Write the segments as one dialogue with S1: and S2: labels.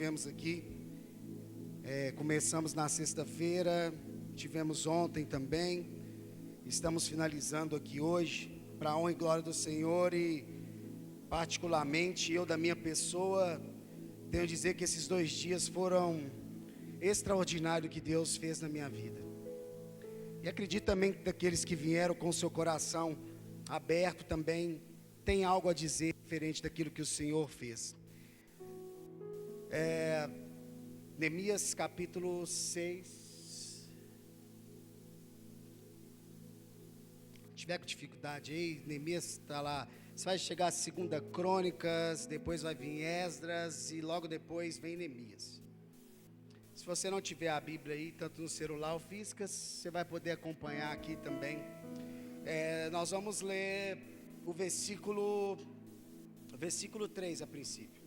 S1: tivemos aqui. Começamos na sexta-feira, tivemos ontem também. Estamos finalizando aqui hoje, para a honra e glória do Senhor. E particularmente eu, da minha pessoa, tenho a dizer que esses 2 dias foram extraordinários que Deus fez na minha vida. E acredito também que daqueles que vieram com o seu coração aberto também tem algo a dizer diferente daquilo que o Senhor fez. Neemias capítulo 6. Se tiver com dificuldade aí, Neemias está lá. Você vai chegar a 2 Crônicas, depois vai vir Esdras e logo depois vem Neemias. Se você não tiver a Bíblia aí, tanto no celular ou física, você vai poder acompanhar aqui também. Nós vamos ler o versículo 3 a princípio.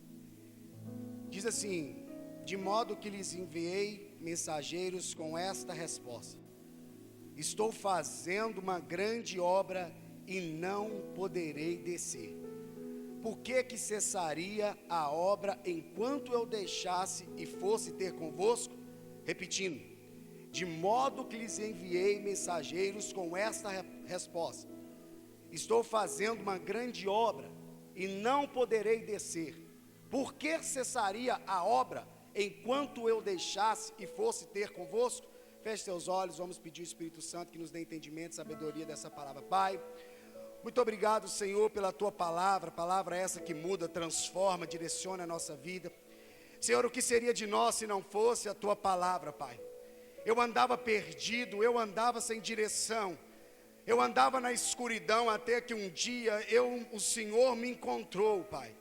S1: Diz assim: de modo que lhes enviei mensageiros com esta resposta: estou fazendo uma grande obra e não poderei descer. Por que cessaria a obra enquanto eu deixasse e fosse ter convosco? Repetindo: de modo que lhes enviei mensageiros com esta resposta: estou fazendo uma grande obra e não poderei descer. Por que cessaria a obra enquanto eu deixasse e fosse ter convosco? Feche seus olhos, vamos pedir ao Espírito Santo que nos dê entendimento e sabedoria dessa palavra. Pai, muito obrigado, Senhor, pela Tua palavra essa que muda, transforma, direciona a nossa vida. Senhor, o que seria de nós se não fosse a Tua palavra, Pai? Eu andava perdido, eu andava sem direção, eu andava na escuridão até que um dia o Senhor me encontrou, Pai.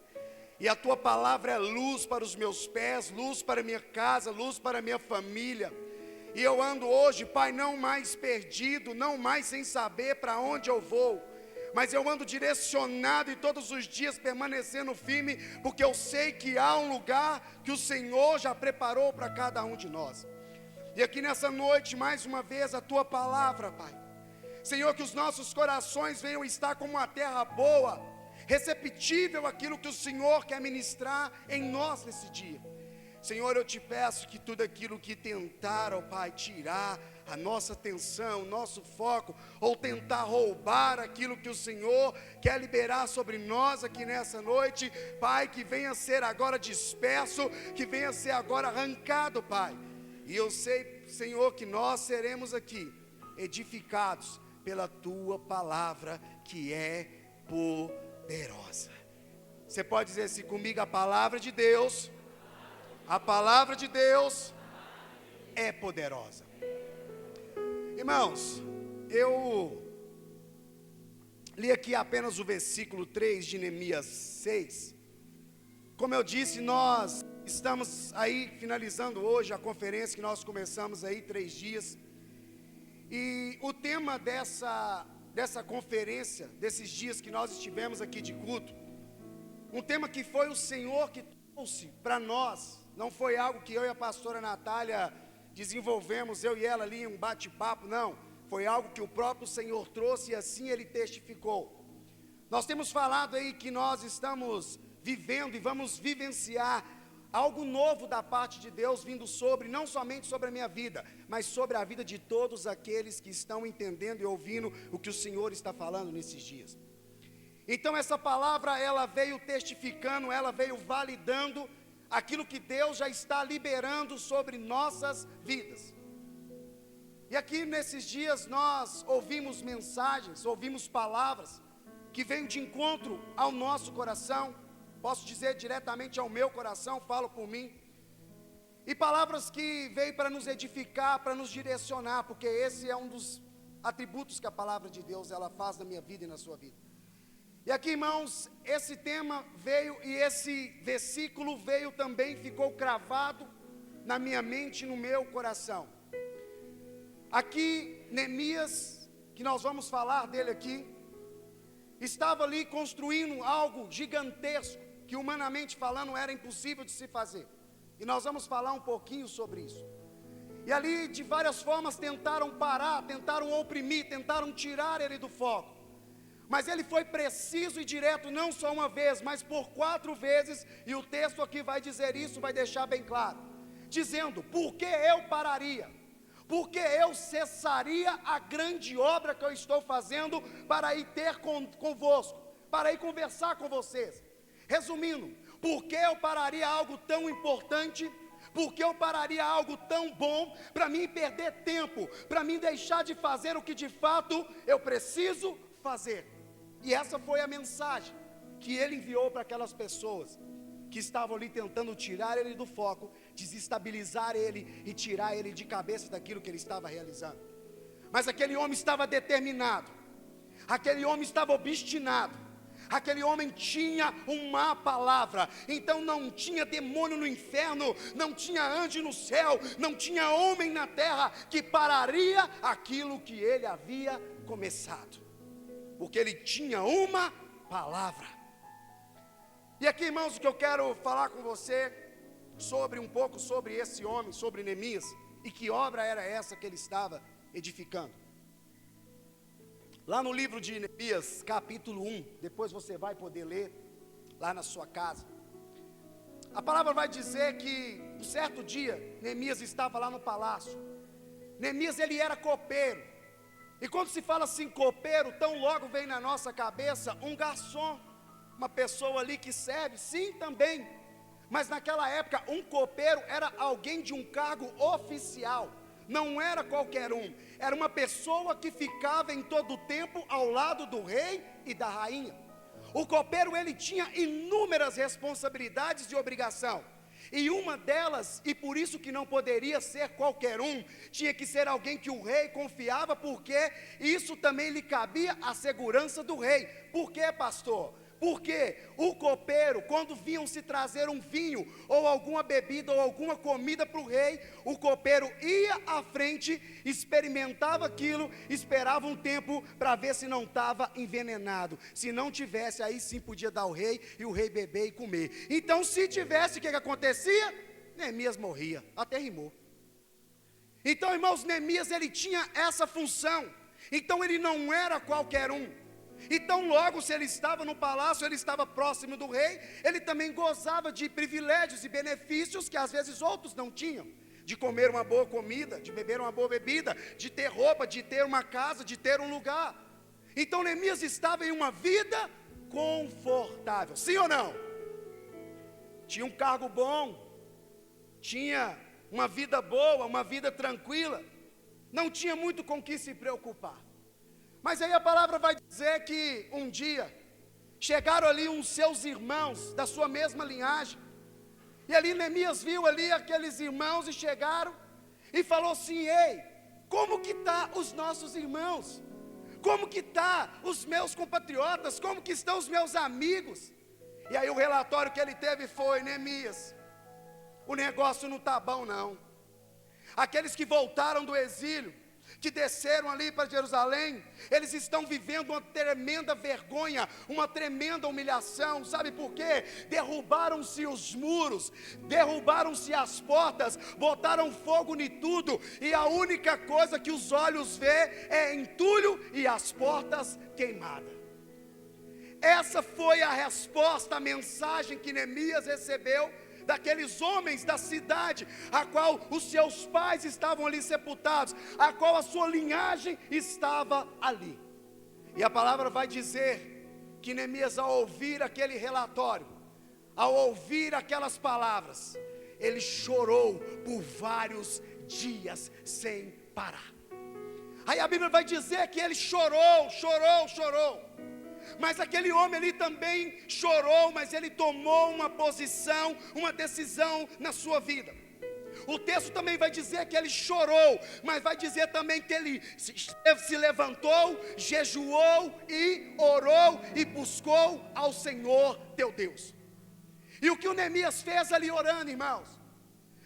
S1: E a Tua palavra é luz para os meus pés, luz para a minha casa, luz para a minha família. E eu ando hoje, Pai, não mais perdido, não mais sem saber para onde eu vou, mas eu ando direcionado e todos os dias permanecendo firme, porque eu sei que há um lugar que o Senhor já preparou para cada um de nós. E aqui nessa noite, mais uma vez, a Tua palavra, Pai. Senhor, que os nossos corações venham estar como uma terra boa, receptível àquilo que o Senhor quer ministrar em nós nesse dia. Senhor, eu te peço que tudo aquilo que tentaram, Pai, tirar a nossa atenção, nosso foco, ou tentar roubar aquilo que o Senhor quer liberar sobre nós aqui nessa noite, Pai, que venha ser agora disperso, que venha ser agora arrancado, Pai. E eu sei, Senhor, que nós seremos aqui edificados pela Tua palavra, que é poderosa. Você pode dizer assim comigo: a palavra de Deus é poderosa. Irmãos, eu li aqui apenas o versículo 3 de Neemias 6. Como eu disse, nós estamos aí finalizando hoje a conferência que nós começamos aí 3 dias. E o tema dessa conferência, desses dias que nós estivemos aqui de culto, um tema que foi o Senhor que trouxe para nós. Não foi algo que eu e a pastora Natália desenvolvemos, eu e ela ali em um bate-papo, não. Foi algo que o próprio Senhor trouxe e assim Ele testificou. Nós temos falado aí que nós estamos vivendo e vamos vivenciar algo novo da parte de Deus vindo não somente sobre a minha vida, mas sobre a vida de todos aqueles que estão entendendo e ouvindo o que o Senhor está falando nesses dias. Então essa palavra, ela veio testificando, ela veio validando aquilo que Deus já está liberando sobre nossas vidas. E aqui nesses dias nós ouvimos mensagens, ouvimos palavras que vêm de encontro ao nosso coração. Posso dizer diretamente ao meu coração, falo por mim. E palavras que veio para nos edificar, para nos direcionar, porque esse é um dos atributos que a palavra de Deus ela faz na minha vida e na sua vida. E aqui, irmãos, esse tema veio e esse versículo veio também, ficou cravado na minha mente e no meu coração. Aqui, Neemias, que nós vamos falar dele aqui, estava ali construindo algo gigantesco, que humanamente falando era impossível de se fazer. E nós vamos falar um pouquinho sobre isso. E ali, de várias formas, tentaram parar, tentaram oprimir, tentaram tirar ele do foco. Mas ele foi preciso e direto, não só uma vez, mas por 4 vezes, e o texto aqui vai dizer isso, vai deixar bem claro, dizendo: por que eu pararia? Por que eu cessaria a grande obra que eu estou fazendo para ir ter convosco, para ir conversar com vocês? Resumindo, por que eu pararia algo tão importante? Por que eu pararia algo tão bom para mim perder tempo, para mim deixar de fazer o que de fato eu preciso fazer? E essa foi a mensagem que ele enviou para aquelas pessoas que estavam ali tentando tirar ele do foco, desestabilizar ele e tirar ele de cabeça daquilo que ele estava realizando. Mas aquele homem estava determinado, aquele homem estava obstinado, aquele homem tinha uma palavra. Então não tinha demônio no inferno, não tinha anjo no céu, não tinha homem na terra que pararia aquilo que ele havia começado, porque ele tinha uma palavra. E aqui, irmãos, o que eu quero falar com você sobre um pouco sobre esse homem, sobre Neemias, e que obra era essa que ele estava edificando. Lá no livro de Neemias, capítulo 1, depois você vai poder ler lá na sua casa. A palavra vai dizer que um certo dia Neemias estava lá no palácio. Neemias, ele era copeiro. E quando se fala assim copeiro, tão logo vem na nossa cabeça um garçom, uma pessoa ali que serve, sim, também. Mas naquela época um copeiro era alguém de um cargo oficial, não era qualquer um, era uma pessoa que ficava em todo o tempo ao lado do rei e da rainha. O copeiro, ele tinha inúmeras responsabilidades e obrigação. E uma delas, e por isso que não poderia ser qualquer um, tinha que ser alguém que o rei confiava, porque isso também lhe cabia à segurança do rei. Por quê, pastor? Porque o copeiro, quando vinham se trazer um vinho, ou alguma bebida, ou alguma comida para o rei, o copeiro ia à frente, experimentava aquilo, esperava um tempo para ver se não estava envenenado. Se não tivesse, aí sim podia dar ao rei, e o rei beber e comer. Então se tivesse, o que acontecia? Neemias morria, até rimou. Então, irmãos, Neemias, ele tinha essa função. Então ele não era qualquer um. Então logo, se ele estava no palácio, ele estava próximo do rei, ele também gozava de privilégios e benefícios que às vezes outros não tinham, de comer uma boa comida, de beber uma boa bebida, de ter roupa, de ter uma casa, de ter um lugar. Então Neemias estava em uma vida confortável, sim ou não? Tinha um cargo bom, tinha uma vida boa, uma vida tranquila, não tinha muito com que se preocupar. Mas aí a palavra vai dizer que um dia chegaram ali uns seus irmãos da sua mesma linhagem, e ali Neemias viu ali aqueles irmãos e chegaram e falou assim: ei, como que tá os nossos irmãos? Como que tá os meus compatriotas? Como que estão os meus amigos? E aí o relatório que ele teve foi: Neemias, o negócio não está bom não. Aqueles que voltaram do exílio, que desceram ali para Jerusalém, eles estão vivendo uma tremenda vergonha, uma tremenda humilhação. Sabe por quê? Derrubaram-se os muros, derrubaram-se as portas, botaram fogo em tudo, e a única coisa que os olhos vê é entulho e as portas queimadas. Essa foi a resposta, a mensagem que Neemias recebeu daqueles homens da cidade, a qual os seus pais estavam ali sepultados, a qual a sua linhagem estava ali. E a palavra vai dizer que Neemias, ao ouvir aquele relatório, ao ouvir aquelas palavras, ele chorou por vários dias sem parar. Aí a Bíblia vai dizer que ele chorou. Mas aquele homem ali também chorou, mas ele tomou uma posição, uma decisão na sua vida. O texto também vai dizer que ele chorou, mas vai dizer também que ele se levantou, jejuou e orou e buscou ao Senhor teu Deus. E o que o Neemias fez ali orando, irmãos?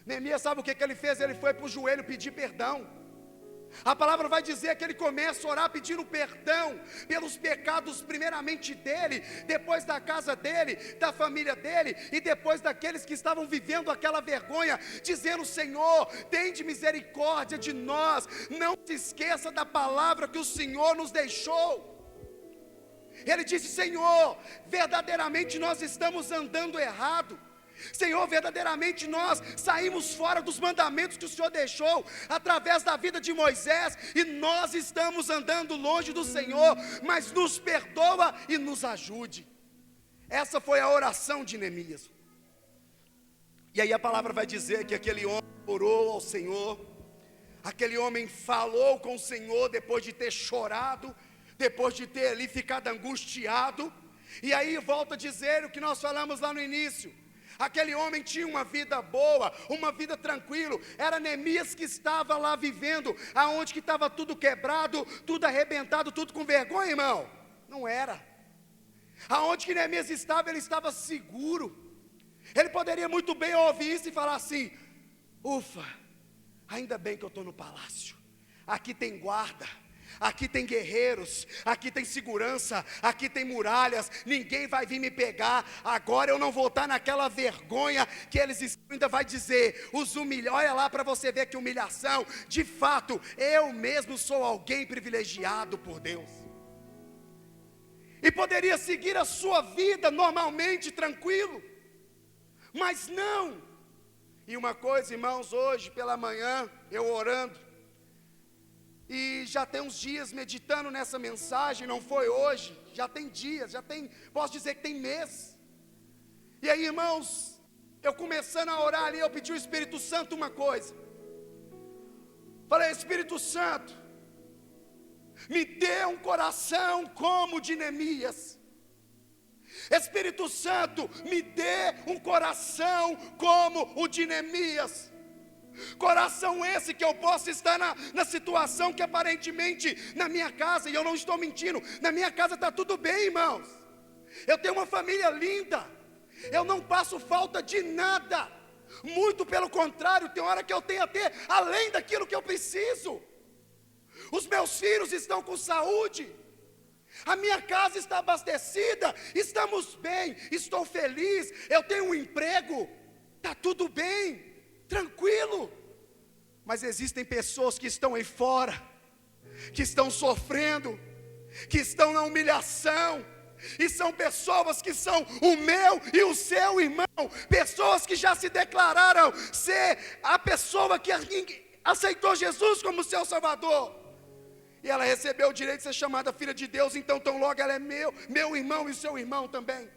S1: Neemias, sabe o que ele fez? Ele foi para o joelho pedir perdão. A palavra vai dizer que ele começa a orar pedindo perdão pelos pecados, primeiramente dele, depois da casa dele, da família dele, e depois daqueles que estavam vivendo aquela vergonha, dizendo: Senhor, tende misericórdia de nós, não se esqueça da palavra que o Senhor nos deixou. Ele disse: Senhor, verdadeiramente nós estamos andando errado. Senhor, verdadeiramente nós saímos fora dos mandamentos que o Senhor deixou através da vida de Moisés, e nós estamos andando longe do Senhor, mas nos perdoa e nos ajude. Essa foi a oração de Neemias. E aí a palavra vai dizer que aquele homem orou ao Senhor, aquele homem falou com o Senhor depois de ter chorado, depois de ter ali ficado angustiado. E aí volta a dizer o que nós falamos lá no início: aquele homem tinha uma vida boa, uma vida tranquila. Era Neemias que estava lá vivendo, aonde que estava tudo quebrado, tudo arrebentado, tudo com vergonha, irmão? Não era. Aonde que Neemias estava, ele estava seguro. Ele poderia muito bem ouvir isso e falar assim: ufa, ainda bem que eu estou no palácio, aqui tem guarda, aqui tem guerreiros, aqui tem segurança, aqui tem muralhas, ninguém vai vir me pegar, agora eu não vou estar naquela vergonha que eles estão. Ainda vai dizer, os humilham. Olha lá para você ver que humilhação. De fato, eu mesmo sou alguém privilegiado por Deus. E poderia seguir a sua vida normalmente, tranquilo, mas não. E uma coisa, irmãos, hoje pela manhã, eu orando, e já tem uns dias meditando nessa mensagem, não foi hoje, já tem dias, posso dizer que tem mês. E aí, irmãos, eu começando a orar ali, eu pedi ao Espírito Santo uma coisa. Falei: Espírito Santo, me dê um coração como o de Neemias. Espírito Santo, me dê um coração como o de Neemias. Coração esse que eu possa estar na situação que aparentemente na minha casa, e eu não estou mentindo, na minha casa está tudo bem, irmãos. Eu tenho uma família linda, eu não passo falta de nada. Muito pelo contrário, tem hora que eu tenho até além daquilo que eu preciso. Os meus filhos estão com saúde, a minha casa está abastecida, estamos bem, estou feliz, eu tenho um emprego, está tudo bem, tranquilo. Mas existem pessoas que estão aí fora, que estão sofrendo, que estão na humilhação, e são pessoas que são o meu e o seu irmão, pessoas que já se declararam ser a pessoa que aceitou Jesus como seu Salvador, e ela recebeu o direito de ser chamada filha de Deus. Então tão logo ela é meu irmão e seu irmão também.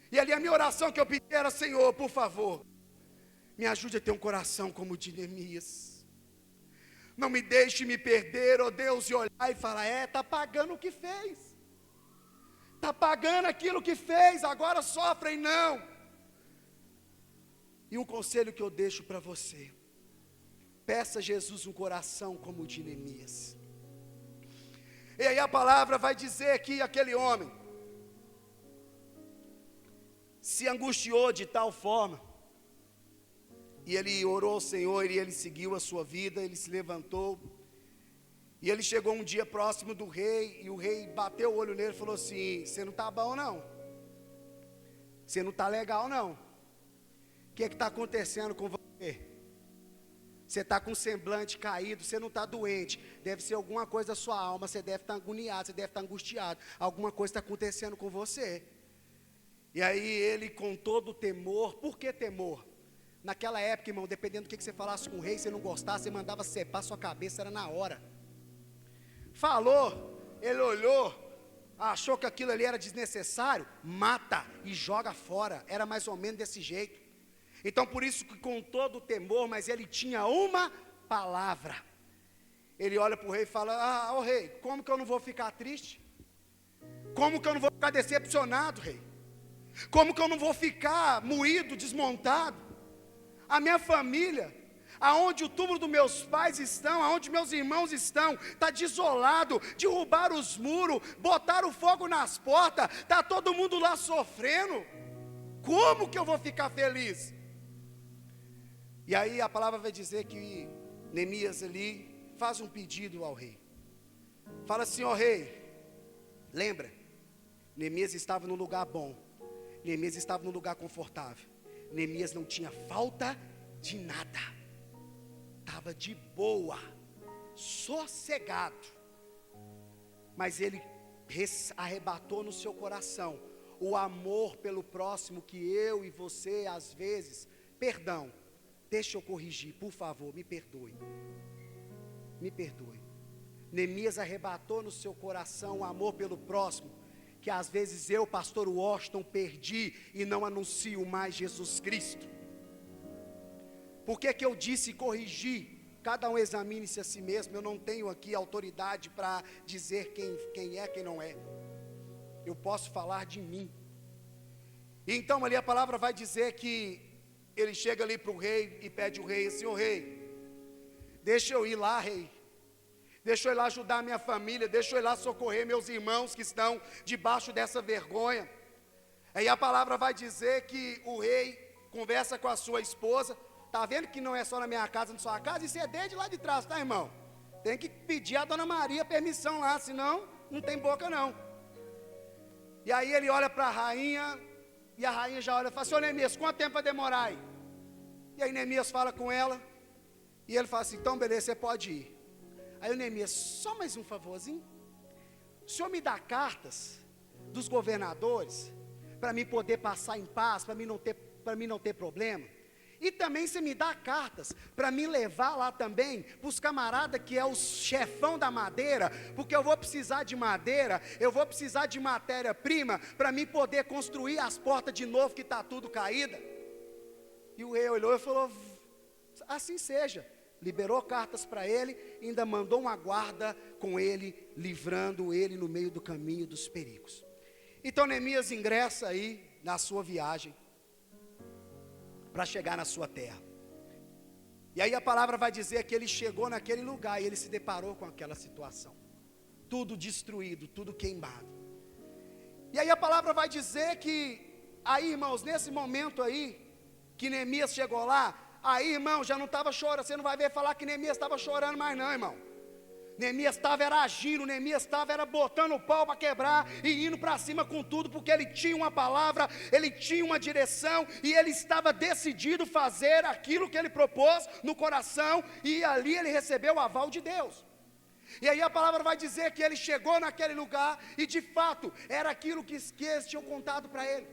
S1: E ali a minha oração que eu pedi era: Senhor, por favor, me ajude a ter um coração como o de Neemias. Não me deixe me perder, ó Deus, e olhar e falar: está pagando o que fez, está pagando aquilo que fez, agora sofrem. Não. E um conselho que eu deixo para você: peça a Jesus um coração como o de Neemias. E aí a palavra vai dizer que aquele homem se angustiou de tal forma, e ele orou ao Senhor, e ele seguiu a sua vida, ele se levantou, e ele chegou um dia próximo do rei, e o rei bateu o olho nele e falou assim: você não está bom não, você não está legal não, o que está acontecendo com você? Você está com o semblante caído, você não está doente, deve ser alguma coisa da sua alma, você deve estar agoniado, você deve estar angustiado, alguma coisa está acontecendo com você. E aí ele, com todo o temor, por que temor? Naquela época, irmão, dependendo do que você falasse com o rei, você não gostasse, você mandava separar sua cabeça, era na hora. Falou, ele olhou, achou que aquilo ali era desnecessário, mata e joga fora, era mais ou menos desse jeito. Então por isso que com todo o temor, mas ele tinha uma palavra, ele olha para o rei e fala: ô rei, como que eu não vou ficar triste? Como que eu não vou ficar decepcionado, rei? Como que eu não vou ficar moído, desmontado? A minha família, aonde o túmulo dos meus pais estão, aonde meus irmãos estão, está desolado, derrubaram os muros, botaram fogo nas portas, está todo mundo lá sofrendo. Como que eu vou ficar feliz? E aí a palavra vai dizer que Neemias ali faz um pedido ao rei. Fala assim: ó rei, lembra, Neemias estava num lugar bom, Neemias estava num lugar confortável, Neemias não tinha falta de nada, estava de boa, sossegado. Mas ele arrebatou no seu coração o amor pelo próximo que eu e você, às vezes, perdão, deixa eu corrigir, por favor, me perdoe. Me perdoe. Neemias arrebatou no seu coração o amor pelo próximo, que às vezes eu, pastor Washington, perdi e não anuncio mais Jesus Cristo. Por que eu disse corrigir? Cada um examine-se a si mesmo. Eu não tenho aqui autoridade para dizer quem é, quem não é. Eu posso falar de mim. Então ali a palavra vai dizer que ele chega ali para o rei e pede ao rei assim: ô rei, deixa eu ir lá, rei. Deixa eu ir lá ajudar a minha família, deixa eu ir lá socorrer meus irmãos que estão debaixo dessa vergonha. Aí a palavra vai dizer que o rei conversa com a sua esposa. Está vendo que não é só na minha casa, na sua casa? Isso é desde lá de trás, tá, irmão? Tem que pedir a dona Maria permissão lá, senão não tem boca não. E aí ele olha para a rainha, e a rainha já olha e fala: senhor Neemias, quanto tempo vai demorar aí? E aí Neemias fala com ela, e ele fala assim: então beleza, você pode ir. Aí o Neemias: só mais um favorzinho, o senhor me dá cartas dos governadores, para mim poder passar em paz, para mim não ter problema. E também você me dá cartas para me levar lá também para os camaradas que é o chefão da madeira, porque eu vou precisar de madeira, eu vou precisar de matéria-prima para mim poder construir as portas de novo que está tudo caída. E o rei olhou e falou: assim seja. Liberou cartas para ele, ainda mandou uma guarda com ele, livrando ele no meio do caminho dos perigos. Então Neemias ingressa aí na sua viagem para chegar na sua terra. E aí a palavra vai dizer que ele chegou naquele lugar e ele se deparou com aquela situação, tudo destruído, tudo queimado. E aí a palavra vai dizer que aí, irmãos, nesse momento aí que Neemias chegou lá, aí, irmão, já não estava chorando. Você não vai ver falar que Neemias estava chorando mais não, irmão. Neemias estava agindo, Neemias estava botando o pau para quebrar e indo para cima com tudo, porque ele tinha uma palavra, ele tinha uma direção e ele estava decidido fazer aquilo que ele propôs no coração, e ali ele recebeu o aval de Deus. E aí a palavra vai dizer que ele chegou naquele lugar e de fato era aquilo que eles tinham contado para ele,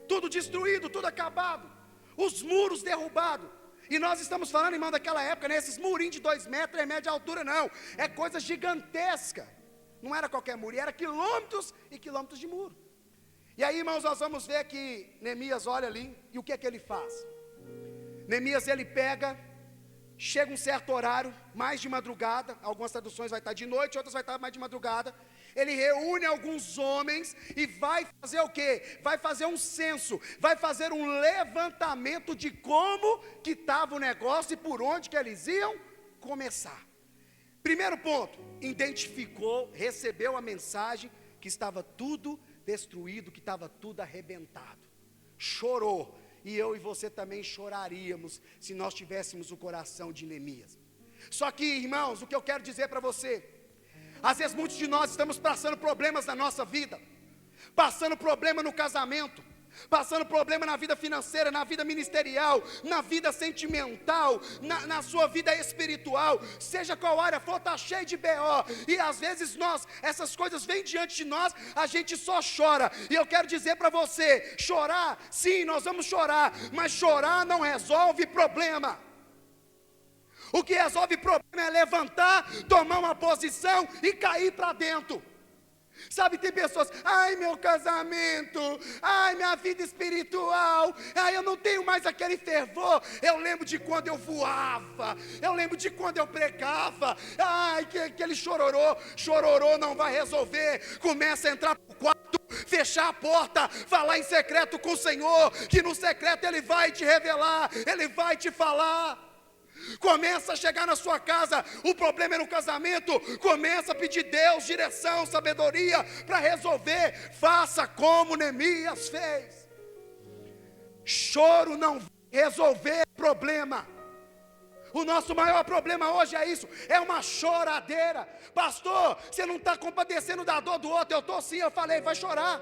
S1: tudo destruído, tudo acabado, os muros derrubados. E nós estamos falando, irmão, daquela época, né? Esses murinhos de 2 metros, 3 metros de altura, não. É coisa gigantesca. Não era qualquer muro, era quilômetros e quilômetros de muro. E aí, irmãos, nós vamos ver que Neemias olha ali, e o que é que ele faz? Neemias, ele pega, chega um certo horário, mais de madrugada, algumas traduções vai estar de noite, outras vai estar mais de madrugada. Ele reúne alguns homens e vai fazer o quê? Vai fazer um censo, vai fazer um levantamento de como que estava o negócio e por onde que eles iam começar. Primeiro ponto, identificou, recebeu a mensagem que estava tudo destruído, que estava tudo arrebentado. Chorou, e eu e você também choraríamos se nós tivéssemos o coração de Neemias. Só que, irmãos, o que eu quero dizer para você, às vezes muitos de nós estamos passando problemas na nossa vida, passando problema no casamento, passando problema na vida financeira, na vida ministerial, na vida sentimental, na sua vida espiritual, seja qual área for, está cheio de BO, e às vezes essas coisas vêm diante de nós, a gente só chora. E eu quero dizer para você, chorar, sim, nós vamos chorar, mas chorar não resolve problema. O que resolve problema é levantar, tomar uma posição e cair para dentro. Sabe, tem pessoas: ai, meu casamento, ai, minha vida espiritual, ai, eu não tenho mais aquele fervor. Eu lembro de quando eu voava, eu lembro de quando eu pregava. Ai, aquele chororô não vai resolver. Começa a entrar pro quarto, fechar a porta, falar em secreto com o Senhor, que no secreto Ele vai te revelar, Ele vai te falar. Começa a chegar na sua casa, o problema é no casamento, começa a pedir Deus direção, sabedoria para resolver. Faça como Neemias fez. Choro não vai resolver problema. O nosso maior problema hoje é isso, é uma choradeira. Pastor, você não está compadecendo da dor do outro. Eu estou sim, eu falei, vai chorar.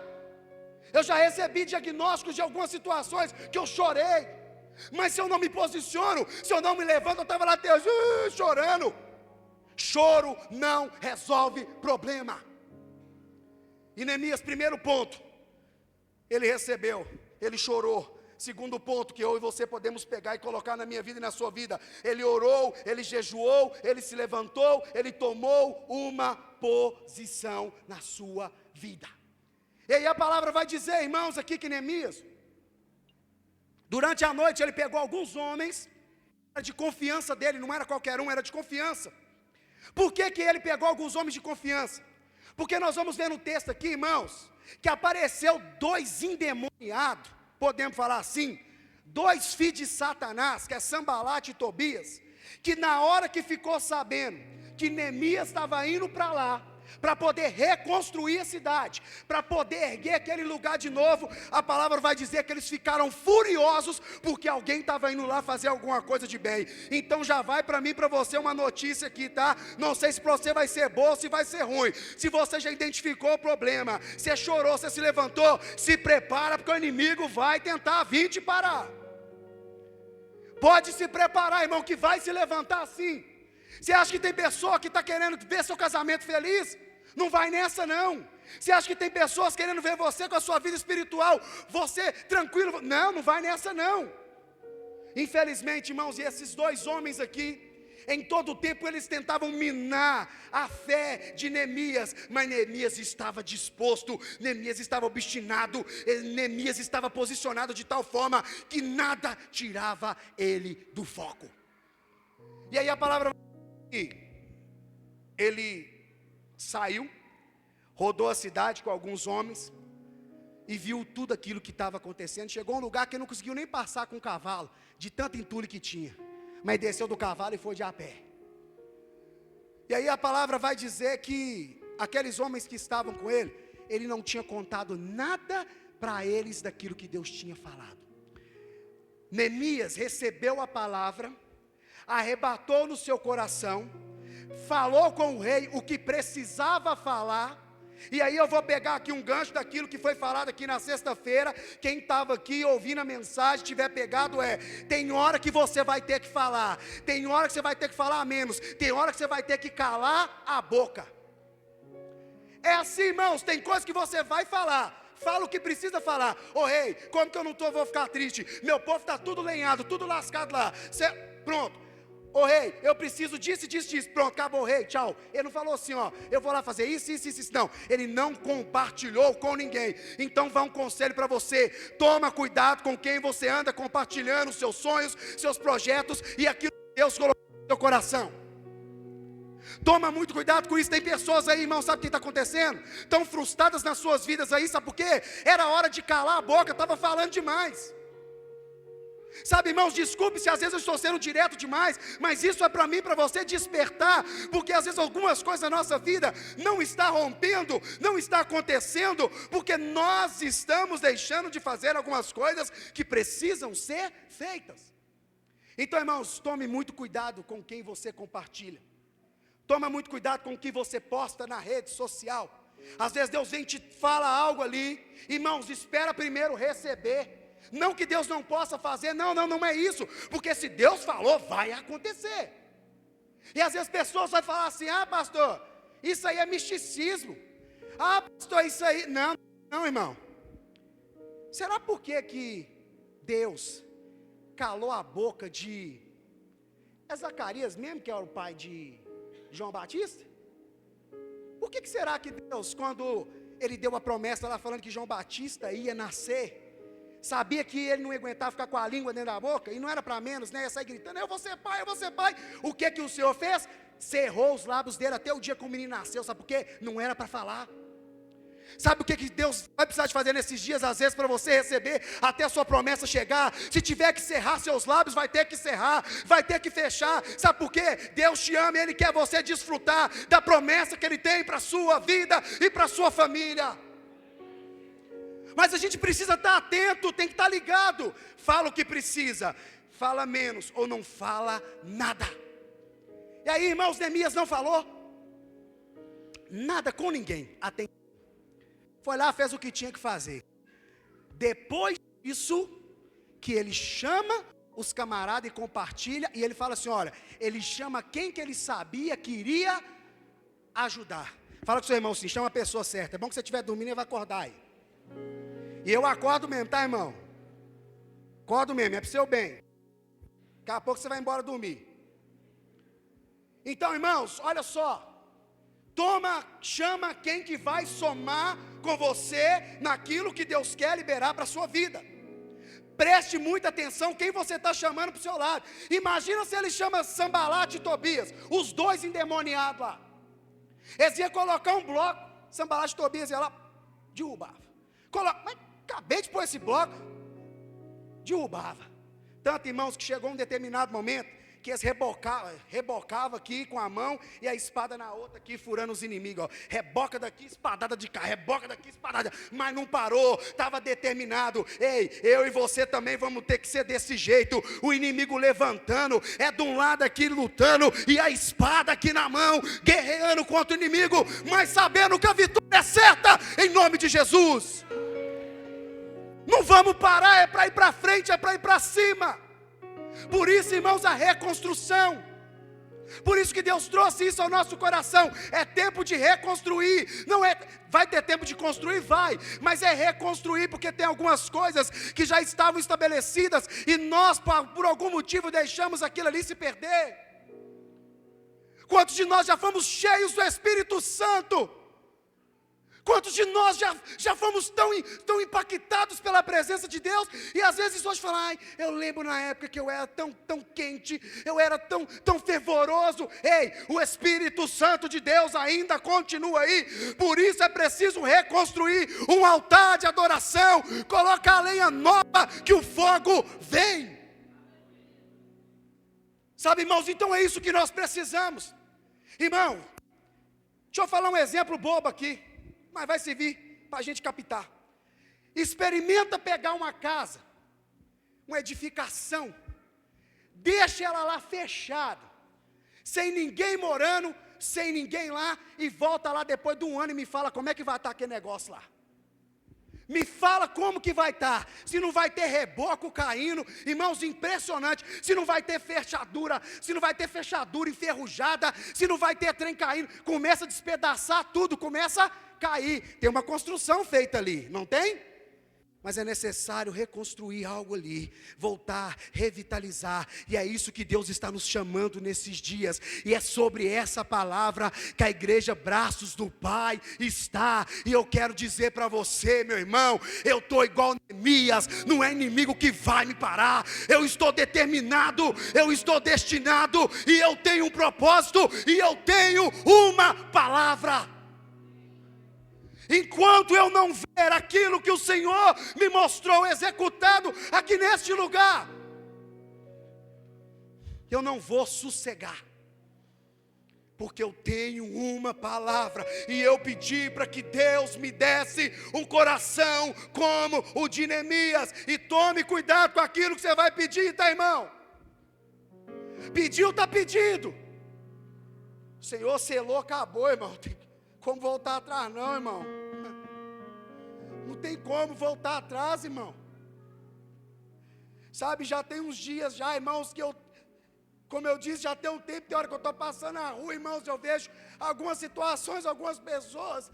S1: Eu já recebi diagnósticos de algumas situações que eu chorei. Mas se eu não me posiciono, se eu não me levanto, eu estava lá até chorando. Choro não resolve problema. E Neemias, primeiro ponto, ele recebeu, ele chorou. Segundo ponto que eu e você podemos pegar e colocar na minha vida e na sua vida: ele orou, ele jejuou, ele se levantou, ele tomou uma posição na sua vida. E aí a palavra vai dizer, irmãos, aqui que Neemias, durante a noite ele pegou alguns homens, era de confiança dele, não era qualquer um, era de confiança. Por que que ele pegou alguns homens de confiança? Porque nós vamos ver no texto aqui, irmãos, que apareceu 2 endemoniados, podemos falar assim, 2 filhos de Satanás, que é Sambalate e Tobias, que na hora que ficou sabendo que Neemias estava indo para lá, para poder reconstruir a cidade, para poder erguer aquele lugar de novo, a palavra vai dizer que eles ficaram furiosos, porque alguém estava indo lá fazer alguma coisa de bem. Então já vai para mim, para você uma notícia aqui, tá? Não sei se para você vai ser boa ou se vai ser ruim. Se você já identificou o problema, você chorou, você se levantou, se prepara, porque o inimigo vai tentar vir te parar. Pode se preparar, irmão, que vai se levantar sim. Você acha que tem pessoa que está querendo ver seu casamento feliz? Não vai nessa não. Você acha que tem pessoas querendo ver você com a sua vida espiritual, você tranquilo? Não, não vai nessa não. Infelizmente, irmãos, e esses 2 homens aqui, em todo o tempo eles tentavam minar a fé de Neemias, mas Neemias estava disposto, Neemias estava obstinado, Neemias estava posicionado de tal forma que nada tirava ele do foco. E aí a palavra, ele saiu, rodou a cidade com alguns homens e viu tudo aquilo que estava acontecendo. Chegou a um lugar que ele não conseguiu nem passar com o cavalo, de tanto entulho que tinha, mas desceu do cavalo e foi de a pé. E aí a palavra vai dizer que aqueles homens que estavam com ele, ele não tinha contado nada para eles daquilo que Deus tinha falado. Neemias recebeu a palavra, arrebatou no seu coração, falou com o rei o que precisava falar. E aí eu vou pegar aqui um gancho daquilo que foi falado aqui na sexta-feira. Quem estava aqui ouvindo a mensagem, tiver pegado, tem hora que você vai ter que falar, tem hora que você vai ter que falar menos, tem hora que você vai ter que calar a boca. É assim, irmãos, tem coisas que você vai falar, fala o que precisa falar. Ô rei, como que eu não vou ficar triste? Meu povo está tudo lenhado, tudo lascado lá. Pronto. Ô rei, eu preciso disso, pronto, acabou, rei, tchau. Ele não falou assim, ó, eu vou lá fazer isso, não. Ele não compartilhou com ninguém. Então vai um conselho para você: toma cuidado com quem você anda compartilhando seus sonhos, seus projetos e aquilo que Deus colocou no seu coração. Toma muito cuidado com isso. Tem pessoas aí, irmão, sabe o que está acontecendo? Estão frustradas nas suas vidas aí, sabe por quê? Era hora de calar a boca, estava falando demais. Sabe, irmãos, desculpe se às vezes eu estou sendo direto demais, mas isso é para mim, para você despertar, porque às vezes algumas coisas na nossa vida não está rompendo, não está acontecendo, porque nós estamos deixando de fazer algumas coisas que precisam ser feitas. Então, irmãos, tome muito cuidado com quem você compartilha, toma muito cuidado com o que você posta na rede social. Às vezes Deus vem e te fala algo ali, irmãos, espera primeiro receber. Não que Deus não possa fazer, não é isso, porque se Deus falou, vai acontecer. E às vezes pessoas vão falar assim: ah pastor, isso aí é misticismo, ah pastor, isso aí, não irmão. Será por que Deus calou a boca de Zacarias mesmo, que era o pai de João Batista? Por que será que Deus, quando ele deu a promessa lá falando que João Batista ia nascer, sabia que ele não ia aguentar ficar com a língua dentro da boca, e não era para menos, né? Ia sair gritando: eu vou ser pai, eu vou ser pai. O que o Senhor fez? Cerrou os lábios dele até o dia que o menino nasceu. Sabe por quê? Não era para falar. Sabe o que Deus vai precisar de fazer nesses dias, às vezes, para você receber até a sua promessa chegar? Se tiver que cerrar seus lábios, vai ter que cerrar, vai ter que fechar. Sabe por quê? Deus te ama e Ele quer você desfrutar da promessa que Ele tem para a sua vida e para a sua família. Mas a gente precisa estar atento, tem que estar ligado. Fala o que precisa, fala menos ou não fala nada. E aí, irmãos, Neemias não falou nada com ninguém. Foi lá, fez o que tinha que fazer. Depois disso, que ele chama os camaradas e compartilha, e ele fala assim: olha, ele chama quem que ele sabia que iria ajudar. Fala com o seu irmão assim, chama a pessoa certa. É bom que você estiver dormindo e vai acordar aí. E eu acordo mesmo, tá, irmão? Acordo mesmo, é pro seu bem. Daqui a pouco você vai embora dormir. Então, irmãos, olha só. Chama quem que vai somar com você naquilo que Deus quer liberar para a sua vida. Preste muita atenção quem você está chamando para o seu lado. Imagina se ele chama Sambalat e Tobias, os dois endemoniados lá. Eles iam colocar um bloco, Sambalat e Tobias ia lá, derrubava. Mas acabei de pôr esse bloco, derrubava. Tanto, irmãos, que chegou um determinado momento que eles rebocavam aqui com a mão e a espada na outra aqui, furando os inimigos, ó. Reboca daqui, espadada de cá, reboca daqui, espadada, mas não parou, estava determinado. Ei, eu e você também vamos ter que ser desse jeito, o inimigo levantando, é de um lado aqui lutando, e a espada aqui na mão, guerreando contra o inimigo, mas sabendo que a vitória é certa, em nome de Jesus. Não vamos parar, é para ir para frente, é para ir para cima. Por isso, irmãos, a reconstrução. Por isso que Deus trouxe isso ao nosso coração. É tempo de reconstruir. Não é, vai ter tempo de construir? Vai. Mas é reconstruir, porque tem algumas coisas que já estavam estabelecidas e nós, por algum motivo, deixamos aquilo ali se perder. Quantos de nós já fomos cheios do Espírito Santo? Quantos de nós já fomos tão impactados pela presença de Deus, e às vezes hoje falam, ai, eu lembro na época que eu era tão quente, eu era tão fervoroso. Ei, o Espírito Santo de Deus ainda continua aí, por isso é preciso reconstruir um altar de adoração, colocar a lenha nova, que o fogo vem. Sabe, irmãos, então é isso que nós precisamos. Irmão, deixa eu falar um exemplo bobo aqui, mas vai servir para a gente captar. Experimenta pegar uma casa, uma edificação, deixa ela lá fechada, sem ninguém morando, sem ninguém lá, e volta lá depois de um ano e me fala como é que vai estar aquele negócio lá. Me fala como que vai estar, se não vai ter reboco caindo, irmãos, impressionante, se não vai ter fechadura enferrujada, se não vai ter trem caindo, começa a despedaçar tudo, começa a cair, tem uma construção feita ali, não tem? Mas é necessário reconstruir algo ali, voltar, revitalizar, e é isso que Deus está nos chamando nesses dias, e é sobre essa palavra que a igreja Braços do Pai está, e eu quero dizer para você, meu irmão, eu estou igual Neemias, não é inimigo que vai me parar, eu estou determinado, eu estou destinado, e eu tenho um propósito, e eu tenho uma palavra. Enquanto eu não ver aquilo que o Senhor me mostrou executado aqui neste lugar, eu não vou sossegar, porque eu tenho uma palavra, e eu pedi para que Deus me desse um coração como o de Neemias, e tome cuidado com aquilo que você vai pedir, tá, irmão? Pediu, está pedido, o Senhor selou, acabou, irmão, tem como voltar atrás não, irmão, não tem como voltar atrás, irmão, sabe, já tem uns dias já, irmãos, que eu, como eu disse, já tem um tempo, tem hora que eu estou passando na rua, irmãos, eu vejo algumas situações, algumas pessoas,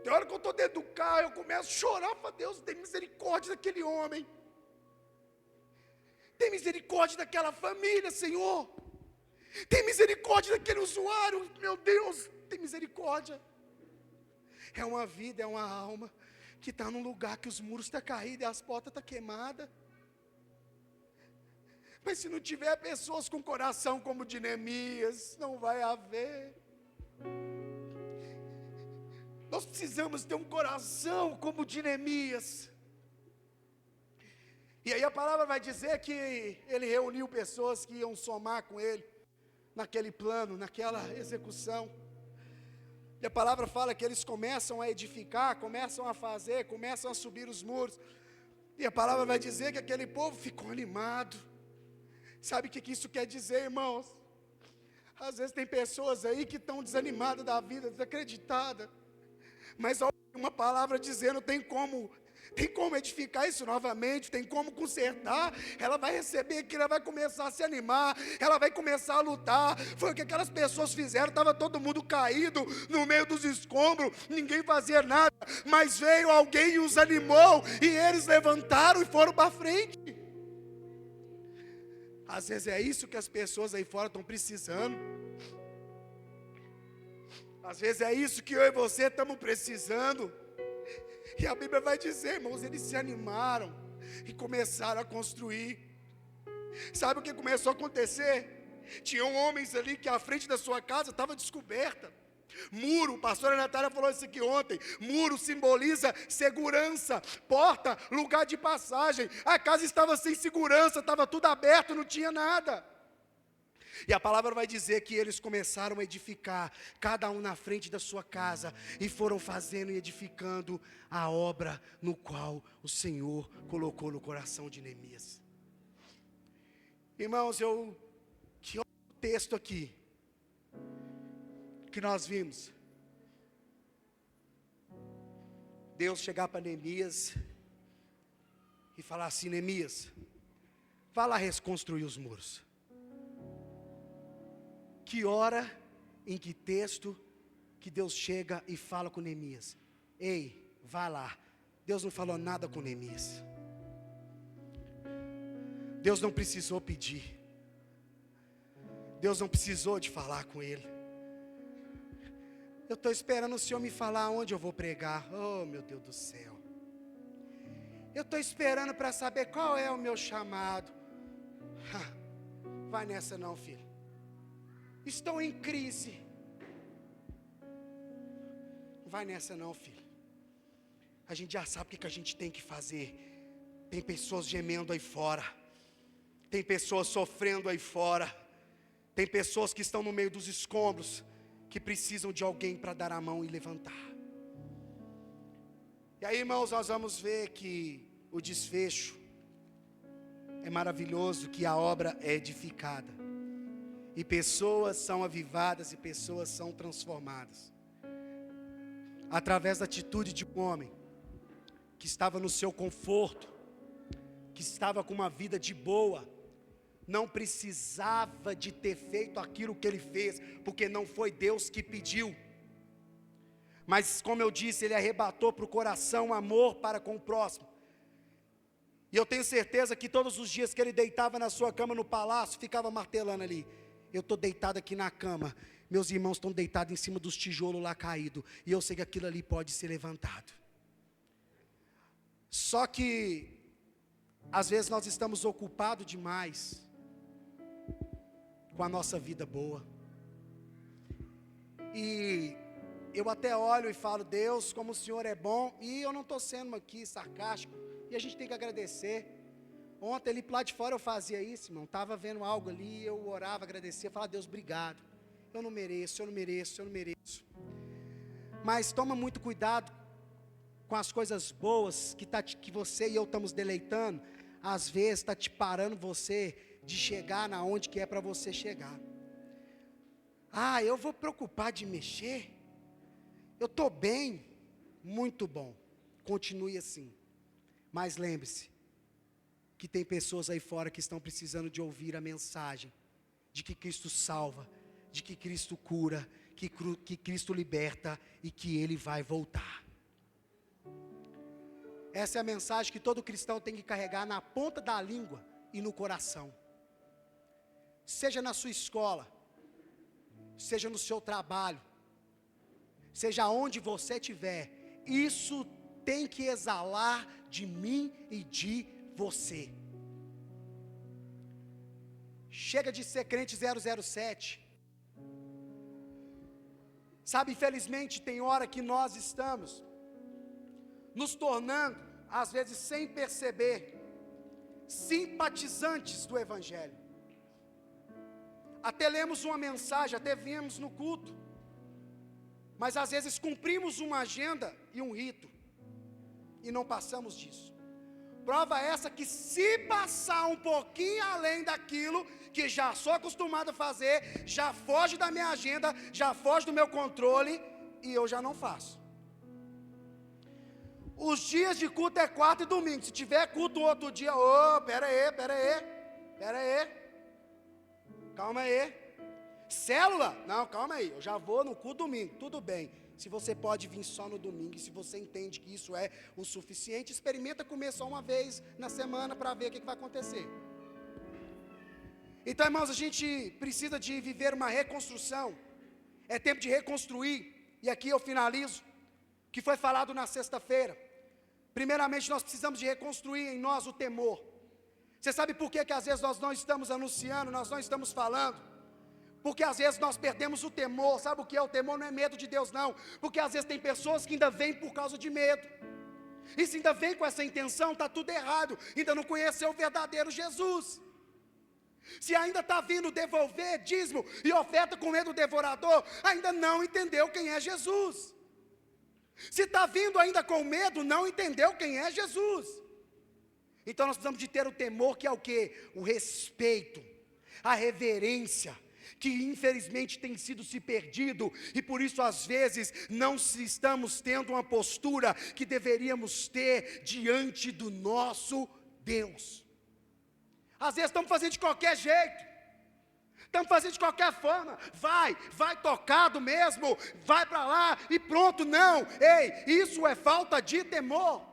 S1: tem hora que eu estou dentro do carro, eu começo a chorar, para Deus, tem misericórdia daquele homem, tem misericórdia daquela família, Senhor, tem misericórdia daquele usuário, meu Deus, tem misericórdia. É uma vida, é uma alma que está num lugar que os muros estão caídos e as portas estão queimadas. Mas se não tiver pessoas com coração como o de Neemias, não vai haver. Nós precisamos ter um coração como o de Neemias. E aí a palavra vai dizer que ele reuniu pessoas que iam somar com ele naquele plano, naquela execução. E a palavra fala que eles começam a edificar, começam a fazer, começam a subir os muros. E a palavra vai dizer que aquele povo ficou animado. Sabe o que isso quer dizer, irmãos? Às vezes tem pessoas aí que estão desanimadas da vida, desacreditadas. Mas uma palavra dizendo, tem como tem como edificar isso novamente, tem como consertar. Ela vai receber aquilo, ela vai começar a se animar, ela vai começar a lutar. Foi o que aquelas pessoas fizeram, estava todo mundo caído no meio dos escombros, ninguém fazia nada, mas veio alguém e os animou, e eles levantaram e foram para frente. Às vezes é isso que as pessoas aí fora estão precisando. Às vezes é isso que eu e você estamos precisando. E a Bíblia vai dizer, irmãos, eles se animaram e começaram a construir. Sabe o que começou a acontecer? Tinham homens ali que a frente da sua casa estava descoberta. Muro, a pastora Natália falou isso aqui ontem. Muro simboliza segurança, porta, lugar de passagem. A casa estava sem segurança, estava tudo aberto, não tinha nada. E a palavra vai dizer que eles começaram a edificar, cada um na frente da sua casa, e foram fazendo e edificando a obra no qual o Senhor colocou no coração de Neemias. Irmãos, que texto aqui que nós vimos, Deus chegar para Neemias e falar assim: Neemias, vá lá reconstruir os muros. Que hora, em que texto, que Deus chega e fala com Neemias: ei, vá lá. Deus não falou nada com Neemias. Deus não precisou pedir. Deus não precisou de falar com ele. Eu estou esperando o Senhor me falar onde eu vou pregar. Oh, meu Deus do céu. Eu estou esperando para saber qual é o meu chamado. Vai nessa não, filho. Estou em crise. Vai nessa não, filho. A gente já sabe o que a gente tem que fazer. Tem pessoas gemendo aí fora. Tem pessoas sofrendo aí fora. Tem pessoas que estão no meio dos escombros, que precisam de alguém para dar a mão e levantar. E aí, irmãos, nós vamos ver que o desfecho é maravilhoso, que a obra é edificada. E pessoas são avivadas e pessoas são transformadas. Através da atitude de um homem que estava no seu conforto, que estava com uma vida de boa, não precisava de ter feito aquilo que ele fez, porque não foi Deus que pediu. Mas, como eu disse, ele arrebatou para o coração amor para com o próximo. E eu tenho certeza que todos os dias que ele deitava na sua cama no palácio, ficava martelando ali: eu estou deitado aqui na cama, meus irmãos estão deitados em cima dos tijolos lá caídos, e eu sei que aquilo ali pode ser levantado. Só que, às vezes nós estamos ocupados demais com a nossa vida boa. E eu até olho e falo: Deus, como o Senhor é bom. E eu não estou sendo aqui sarcástico, e a gente tem que agradecer. Ontem ali lá de fora eu fazia isso, irmão. Estava vendo algo ali, eu orava, agradecia, falava: Deus, obrigado. Eu não mereço, eu não mereço, eu não mereço. Mas toma muito cuidado com as coisas boas que você e eu estamos deleitando. Às vezes está te parando você de chegar na onde que é para você chegar. Ah, eu vou preocupar de mexer? Eu estou bem? Muito bom, continue assim. Mas lembre-se, que tem pessoas aí fora que estão precisando de ouvir a mensagem, de que Cristo salva, de que Cristo cura, que Cristo liberta, e que Ele vai voltar. Essa é a mensagem que todo cristão tem que carregar na ponta da língua e no coração. Seja na sua escola, seja no seu trabalho, seja onde você estiver, isso tem que exalar de mim e de você. Chega de ser crente 007. Sabe, infelizmente tem hora que nós estamos nos tornando, às vezes sem perceber, simpatizantes do Evangelho. Até lemos uma mensagem, até viemos no culto, mas às vezes cumprimos uma agenda e um rito, e não passamos disso. Prova essa que, se passar um pouquinho além daquilo que já sou acostumado a fazer, já foge da minha agenda, já foge do meu controle, e eu já não faço. Os dias de culto é quarta e domingo. Se tiver culto outro dia, pera aí. Calma aí. Célula? Não, calma aí. Eu já vou no culto domingo, tudo bem. Se você pode vir só no domingo, e se você entende que isso é o suficiente, experimenta comer só uma vez na semana para ver o que vai acontecer. Então, irmãos, a gente precisa de viver uma reconstrução. É tempo de reconstruir. E aqui eu finalizo, que foi falado na sexta-feira. Primeiramente, nós precisamos de reconstruir em nós o temor. Você sabe por que às vezes nós não estamos anunciando, nós não estamos falando? Porque às vezes nós perdemos o temor. Sabe o que é o temor? Não é medo de Deus não. Porque às vezes tem pessoas que ainda vêm por causa de medo. E se ainda vem com essa intenção, está tudo errado. Ainda não conheceu o verdadeiro Jesus. Se ainda está vindo devolver dízimo e oferta com medo do devorador, ainda não entendeu quem é Jesus. Se está vindo ainda com medo, não entendeu quem é Jesus. Então nós precisamos de ter o temor, que é o quê? O respeito, a reverência, que infelizmente tem sido se perdido, e por isso às vezes não estamos tendo uma postura que deveríamos ter diante do nosso Deus. Às vezes estamos fazendo de qualquer jeito, estamos fazendo de qualquer forma, vai tocado mesmo, vai para lá e pronto. Não, isso é falta de temor.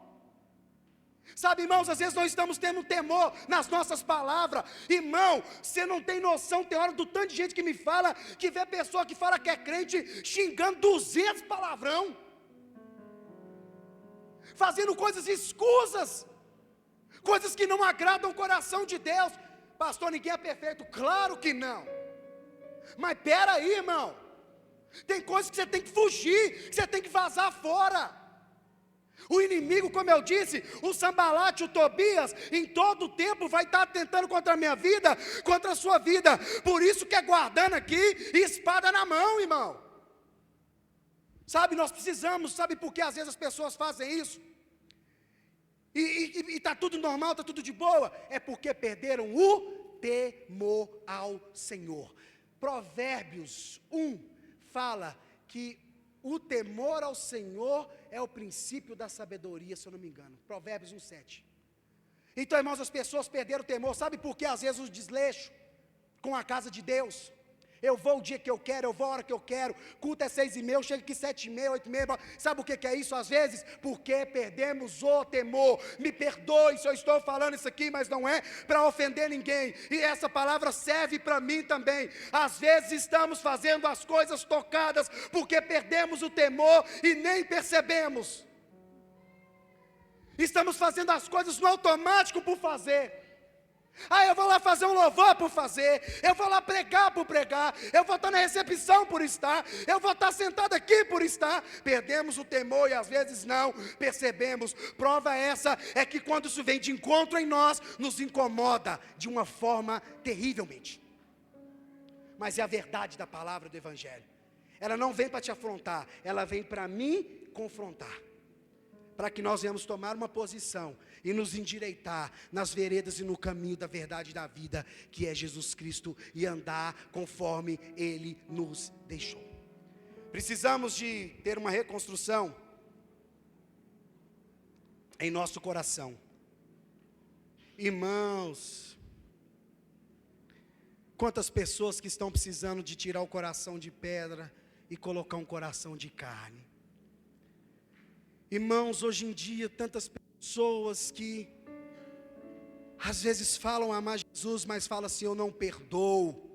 S1: Sabe, irmãos, às vezes nós estamos tendo temor nas nossas palavras. Irmão, você não tem noção, tem hora do tanto de gente que me fala, que vê pessoa que fala que é crente, xingando 200 palavrão, fazendo coisas escusas, coisas que não agradam o coração de Deus. Pastor, ninguém é perfeito. Claro que não. Mas espera aí, irmão, tem coisas que você tem que fugir, que você tem que vazar fora. O inimigo, como eu disse, o Sambalate, o Tobias, em todo o tempo vai estar tentando contra a minha vida, contra a sua vida. Por isso que é guardando aqui e espada na mão, irmão. Sabe, nós precisamos, sabe por que às vezes as pessoas fazem isso? E está tudo normal, está tudo de boa? É porque perderam o temor ao Senhor. Provérbios 1 fala que o temor ao Senhor é o princípio da sabedoria, se eu não me engano. Provérbios 1:7. Então, irmãos, as pessoas perderam o temor. Sabe por que às vezes os desleixo com a casa de Deus? Eu vou o dia que eu quero, eu vou a hora que eu quero. Culto é 6h30, eu chego aqui 7h30, 8h30. Sabe o que é isso às vezes? Porque perdemos o temor. Me perdoe se eu estou falando isso aqui, mas não é para ofender ninguém. E essa palavra serve para mim também. Às vezes estamos fazendo as coisas tocadas, porque perdemos o temor e nem percebemos. Estamos fazendo as coisas no automático por fazer. Eu vou lá fazer um louvor por fazer, eu vou lá pregar por pregar, eu vou estar na recepção por estar, eu vou estar sentado aqui por estar. Perdemos o temor e às vezes não percebemos. Prova essa é que quando isso vem de encontro em nós, nos incomoda de uma forma terrivelmente. Mas é a verdade da palavra do Evangelho. Ela não vem para te afrontar, ela vem para me confrontar, para que nós venhamos tomar uma posição e nos endireitar nas veredas e no caminho da verdade da vida, que é Jesus Cristo, e andar conforme Ele nos deixou. Precisamos de ter uma reconstrução em nosso coração. Irmãos, quantas pessoas que estão precisando de tirar o coração de pedra e colocar um coração de carne. Irmãos, hoje em dia, tantas pessoas que às vezes falam amar Jesus, mas falam assim, eu não perdoo.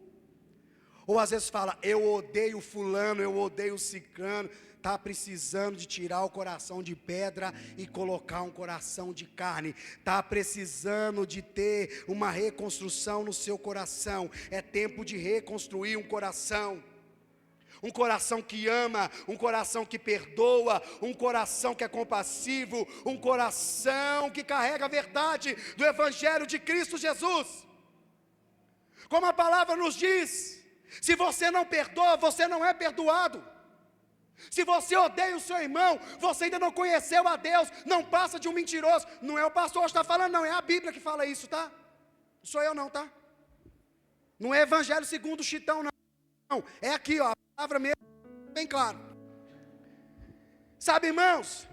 S1: Ou às vezes fala, eu odeio fulano, eu odeio ciclano. Está precisando de tirar o coração de pedra e colocar um coração de carne. Está precisando de ter uma reconstrução no seu coração. É tempo de reconstruir um coração. Um coração que ama, um coração que perdoa, um coração que é compassivo, um coração que carrega a verdade do Evangelho de Cristo Jesus. Como a palavra nos diz, se você não perdoa, você não é perdoado. Se você odeia o seu irmão, você ainda não conheceu a Deus, não passa de um mentiroso. Não é o pastor que está falando, não, é a Bíblia que fala isso, tá? Não sou eu não, tá? Não é Evangelho segundo o Chitão, não, é aqui, ó. A palavra mesmo, bem claro. Sabe, irmãos,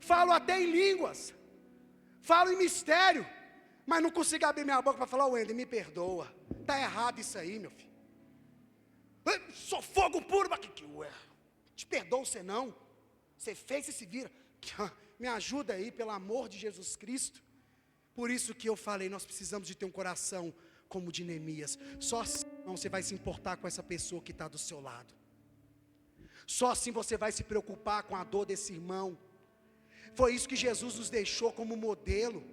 S1: falo até em línguas, falo em mistério, mas não consigo abrir minha boca para falar: Wender, me perdoa, está errado isso aí, meu filho. Eu sou fogo puro, mas te perdoo você não, você fez e se vira, me ajuda aí, pelo amor de Jesus Cristo. Por isso que eu falei, nós precisamos de ter um coração como de Neemias. Só assim você vai se importar com essa pessoa que está do seu lado. Só assim você vai se preocupar com a dor desse irmão. Foi isso que Jesus nos deixou como modelo.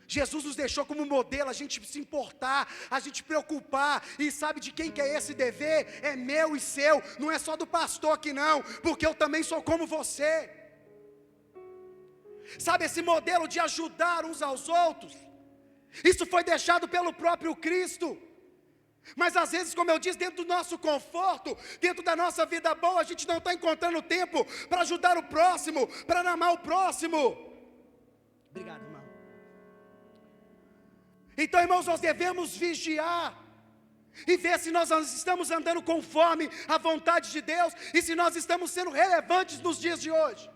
S1: Jesus nos deixou como modelo, a gente se importar, a gente preocupar. E sabe de quem que é esse dever? É meu e seu, não é só do pastor aqui não, porque eu também sou como você. Sabe, esse modelo de ajudar uns aos outros, isso foi deixado pelo próprio Cristo. Mas às vezes, como eu disse, dentro do nosso conforto, dentro da nossa vida boa, a gente não está encontrando tempo para ajudar o próximo, para amar o próximo. Obrigado, irmão. Então, irmãos, nós devemos vigiar e ver se nós estamos andando conforme a vontade de Deus e se nós estamos sendo relevantes nos dias de hoje.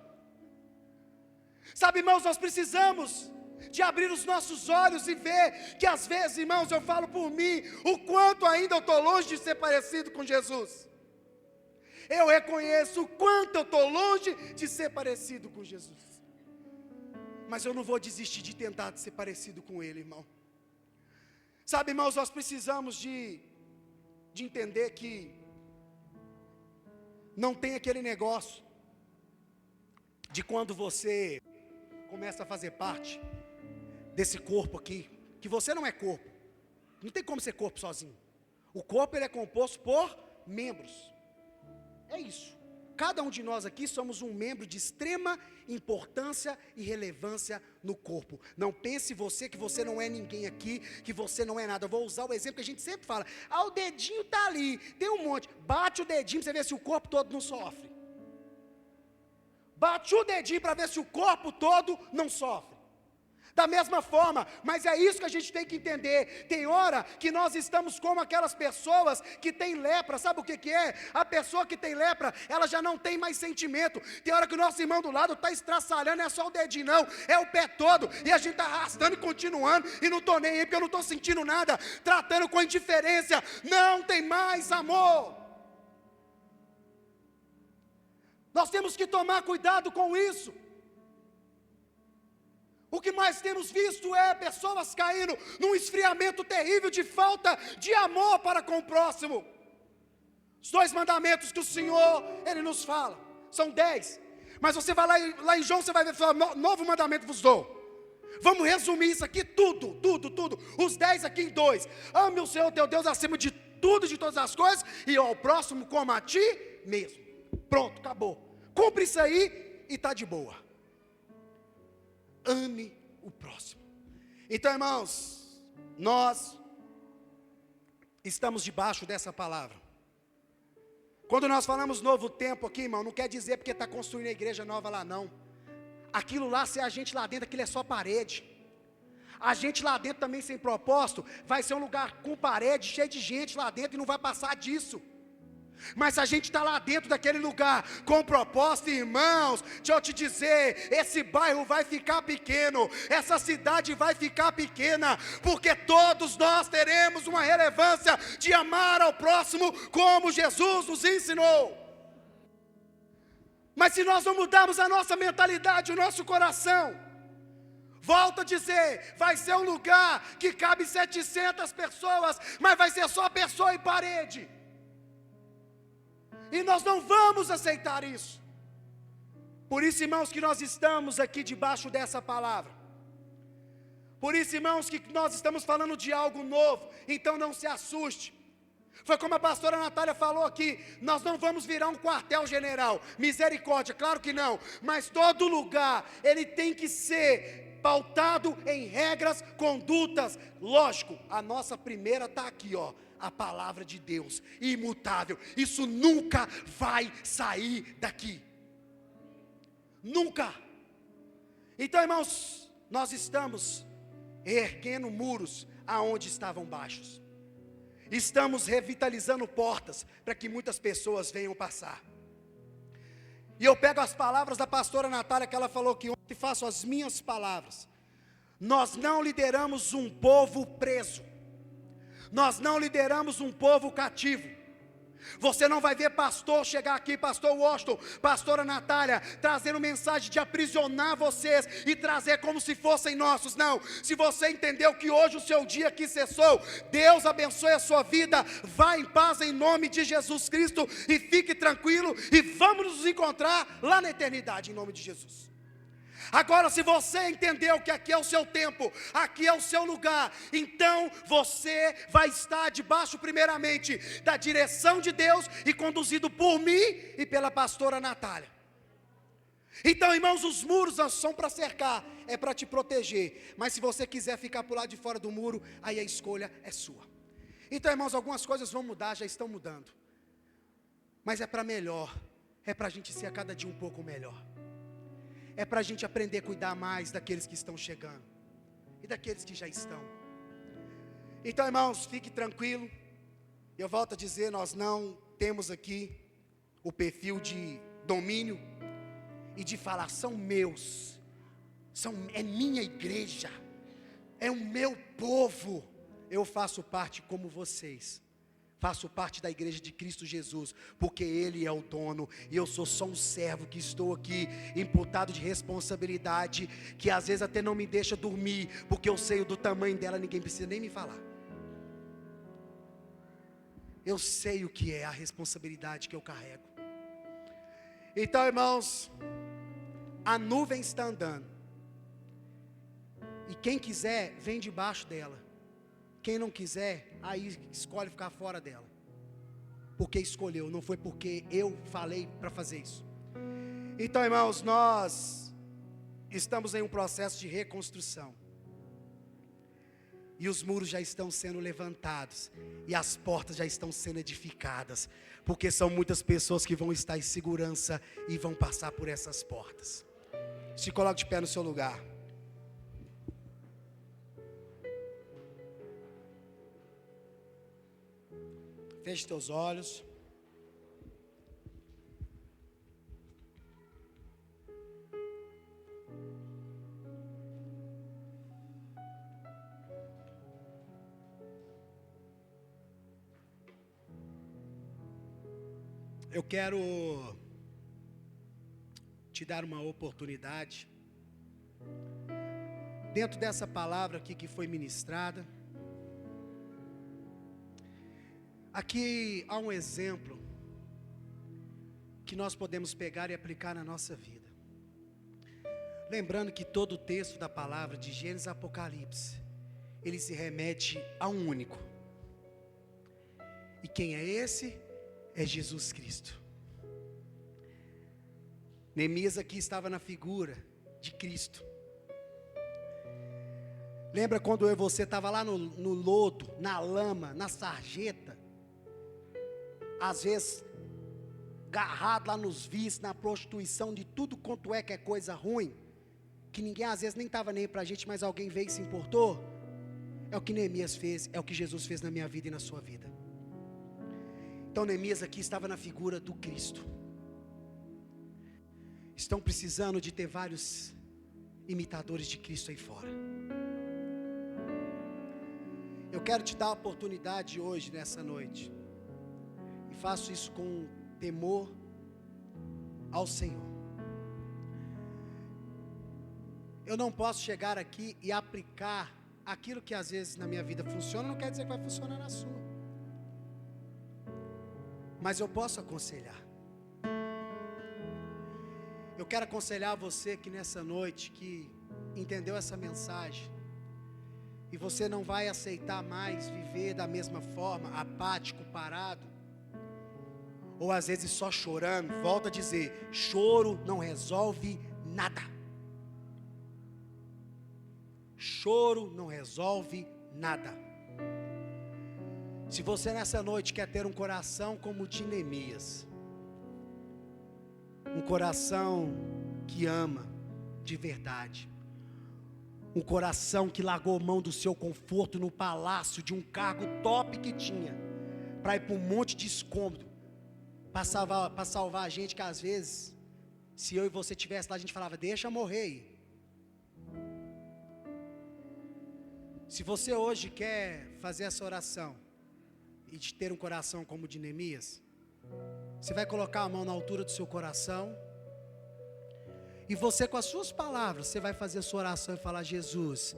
S1: Sabe, irmãos, nós precisamos de abrir os nossos olhos e ver que às vezes, irmãos, eu falo por mim, o quanto ainda eu estou longe de ser parecido com Jesus. Eu reconheço o quanto eu estou longe de ser parecido com Jesus. Mas eu não vou desistir de tentar ser parecido com Ele, irmão. Sabe, irmãos, nós precisamos de entender que não tem aquele negócio de quando você começa a fazer parte desse corpo aqui, que você não é corpo, não tem como ser corpo sozinho. O corpo ele é composto por membros, é isso. Cada um de nós aqui somos um membro de extrema importância e relevância no corpo. Não pense você que você não é ninguém aqui, que você não é nada. Eu vou usar o exemplo que a gente sempre fala: o dedinho está ali, tem um monte, bate o dedinho para você ver se o corpo todo não sofre. Bate o dedinho para ver se o corpo todo não sofre. Da mesma forma, mas é isso que a gente tem que entender. Tem hora que nós estamos como aquelas pessoas que têm lepra. Sabe o que é? A pessoa que tem lepra, ela já não tem mais sentimento. Tem hora que o nosso irmão do lado está estraçalhando, não é só o dedinho não, é o pé todo. E a gente está arrastando e continuando, e não estou nem aí, porque eu não estou sentindo nada, tratando com indiferença. Não tem mais amor. Nós temos que tomar cuidado com isso. O que mais temos visto é pessoas caindo num esfriamento terrível de falta de amor para com o próximo. Os 2 mandamentos que o Senhor, Ele nos fala, são 10. Mas você vai lá em João, você vai ver, novo mandamento vos dou. Vamos resumir isso aqui, tudo. Os 10 aqui em 2. Ame o Senhor teu Deus acima de tudo e de todas as coisas, e ao próximo como a ti mesmo. Pronto, acabou. Cumpre isso aí e está de boa. Ame o próximo. Então, irmãos, nós estamos debaixo dessa palavra. Quando nós falamos novo tempo aqui, irmão, não quer dizer porque está construindo a igreja nova lá, não. Aquilo lá, se a gente lá dentro, aquilo é só parede. A gente lá dentro também sem propósito, vai ser um lugar com parede, cheio de gente lá dentro e não vai passar disso. Mas se a gente está lá dentro daquele lugar com propósito, irmãos, deixa eu te dizer, esse bairro vai ficar pequeno, essa cidade vai ficar pequena, porque todos nós teremos uma relevância de amar ao próximo como Jesus nos ensinou. Mas se nós não mudarmos a nossa mentalidade, o nosso coração, volto a dizer, vai ser um lugar que cabe 700 pessoas, mas vai ser só pessoa e parede. E nós não vamos aceitar isso. Por isso, irmãos, que nós estamos aqui debaixo dessa palavra. Por isso, irmãos, que nós estamos falando de algo novo. Então não se assuste. Foi como a pastora Natália falou aqui, nós não vamos virar um quartel-general. Misericórdia, claro que não. Mas todo lugar, ele tem que ser pautado em regras, condutas. Lógico, a nossa primeira está aqui, ó. A palavra de Deus, imutável, isso nunca vai sair daqui, nunca. Então, irmãos, nós estamos erguendo muros aonde estavam baixos, estamos revitalizando portas para que muitas pessoas venham passar. E eu pego as palavras da pastora Natália, que ela falou que ontem, faço as minhas palavras. Nós não lideramos um povo preso. Nós não lideramos um povo cativo. Você não vai ver pastor chegar aqui, pastor Washington, pastora Natália, trazendo mensagem de aprisionar vocês e trazer como se fossem nossos. Não, se você entendeu que hoje o seu dia aqui cessou, Deus abençoe a sua vida, vá em paz em nome de Jesus Cristo e fique tranquilo e vamos nos encontrar lá na eternidade em nome de Jesus. Agora, se você entendeu que aqui é o seu tempo, aqui é o seu lugar, então você vai estar debaixo primeiramente da direção de Deus e conduzido por mim e pela pastora Natália. Então, irmãos, os muros não são para cercar, é para te proteger. Mas se você quiser ficar por lado de fora do muro, aí a escolha é sua. Então, irmãos, algumas coisas vão mudar, já estão mudando. Mas é para melhor, é para a gente ser a cada dia um pouco melhor. É para a gente aprender a cuidar mais daqueles que estão chegando e daqueles que já estão. Então, irmãos, fique tranquilo. Eu volto a dizer, nós não temos aqui o perfil de domínio e de falar, são meus, é minha igreja, é o meu povo. Eu faço parte como vocês. Faço parte da igreja de Cristo Jesus, porque Ele é o dono, e eu sou só um servo que estou aqui, imputado de responsabilidade, que às vezes até não me deixa dormir, porque eu sei do tamanho dela, ninguém precisa nem me falar. Eu sei o que é a responsabilidade que eu carrego. Então, irmãos, a nuvem está andando, e quem quiser, vem debaixo dela. Quem não quiser, aí escolhe ficar fora dela. Porque escolheu, não foi porque eu falei para fazer isso. Então, irmãos, nós estamos em um processo de reconstrução. E os muros já estão sendo levantados. E as portas já estão sendo edificadas. Porque são muitas pessoas que vão estar em segurança e vão passar por essas portas. Se coloque de pé no seu lugar. Feche teus olhos. Eu quero te dar uma oportunidade, dentro dessa palavra aqui que foi ministrada. Aqui há um exemplo que nós podemos pegar e aplicar na nossa vida. Lembrando que todo o texto da palavra de Gênesis a Apocalipse, ele se remete a um único. E quem é esse? É Jesus Cristo. Neemias aqui estava na figura de Cristo. Lembra quando eu e você estava lá no lodo, na lama, na sarjeta? Às vezes, agarrado lá nos vícios, na prostituição, de tudo quanto é que é coisa ruim, que ninguém às vezes nem estava nem para a gente, mas alguém veio e se importou. É o que Neemias fez, é o que Jesus fez na minha vida e na sua vida. Então Neemias aqui estava na figura do Cristo. Estão precisando de ter vários imitadores de Cristo aí fora. Eu quero te dar a oportunidade hoje, nessa noite, e faço isso com temor ao Senhor. Eu não posso chegar aqui e aplicar aquilo que às vezes na minha vida funciona, não quer dizer que vai funcionar na sua. Mas eu posso aconselhar. Eu quero aconselhar você que nessa noite, que entendeu essa mensagem, e você não vai aceitar mais viver da mesma forma, apático, parado, ou às vezes só chorando. Volto a dizer, choro não resolve nada. Choro não resolve nada. Se você nessa noite quer ter um coração como o de Neemias, um coração que ama de verdade, um coração que largou mão do seu conforto no palácio, de um cargo top que tinha, para ir para um monte de escombro, para salvar a gente que às vezes Se eu e você estivesse lá, a gente falava, deixa morrer aí. Se você hoje quer fazer essa oração e de ter um coração como o de Neemias, você vai colocar a mão na altura do seu coração e você, com as suas palavras, você vai fazer a sua oração e falar, Jesus,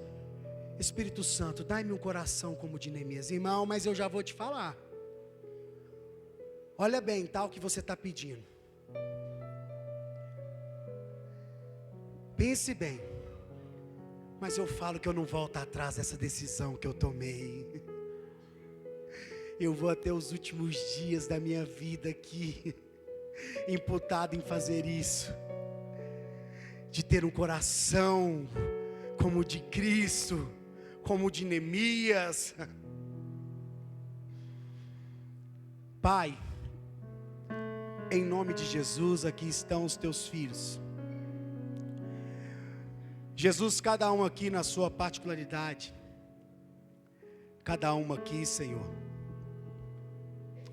S1: Espírito Santo, dai-me um coração como o de Neemias. Irmão, mas eu já vou te falar. Olha bem, tal que você está pedindo. Pense bem. Mas eu falo que eu não volto atrás dessa decisão que eu tomei. Eu vou até os últimos dias da minha vida aqui, imputado em fazer isso. De ter um coração como o de Cristo, como o de Neemias. Pai, em nome de Jesus, aqui estão os teus filhos. Jesus, cada um aqui na sua particularidade, cada um aqui, Senhor,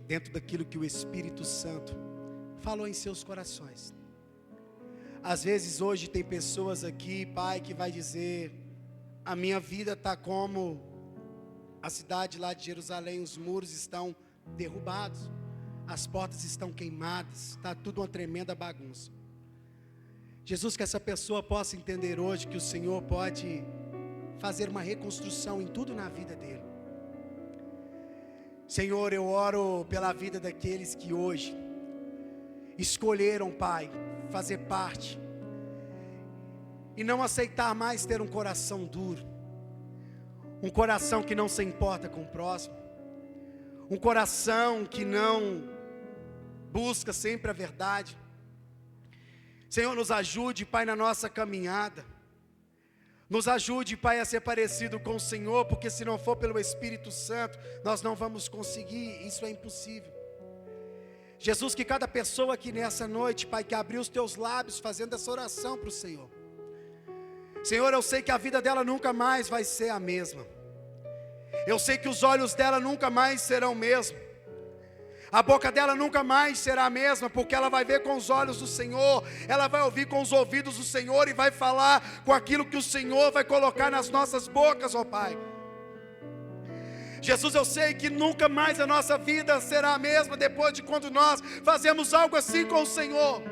S1: dentro daquilo que o Espírito Santo falou em seus corações. Às vezes hoje tem pessoas aqui, Pai, que vai dizer, a minha vida está como a cidade lá de Jerusalém, os muros estão derrubados, as portas estão queimadas, está tudo uma tremenda bagunça. Jesus, que essa pessoa possa entender hoje que o Senhor pode fazer uma reconstrução em tudo na vida dele. Senhor, eu oro pela vida daqueles que hoje escolheram, Pai, fazer parte e não aceitar mais ter um coração duro, um coração que não se importa com o próximo, um coração que não busca sempre a verdade. Senhor, nos ajude, Pai, na nossa caminhada. Nos ajude, Pai, a ser parecido com o Senhor, porque se não for pelo Espírito Santo, nós não vamos conseguir, isso é impossível. Jesus, que cada pessoa aqui nessa noite, Pai, que abriu os teus lábios fazendo essa oração para o Senhor. Senhor, eu sei que a vida dela nunca mais vai ser a mesma. Eu sei que os olhos dela nunca mais serão o mesmo. A boca dela nunca mais será a mesma, porque ela vai ver com os olhos do Senhor, ela vai ouvir com os ouvidos do Senhor e vai falar com aquilo que o Senhor vai colocar nas nossas bocas, ó Pai. Jesus, eu sei que nunca mais a nossa vida será a mesma depois de quando nós fazemos algo assim com o Senhor.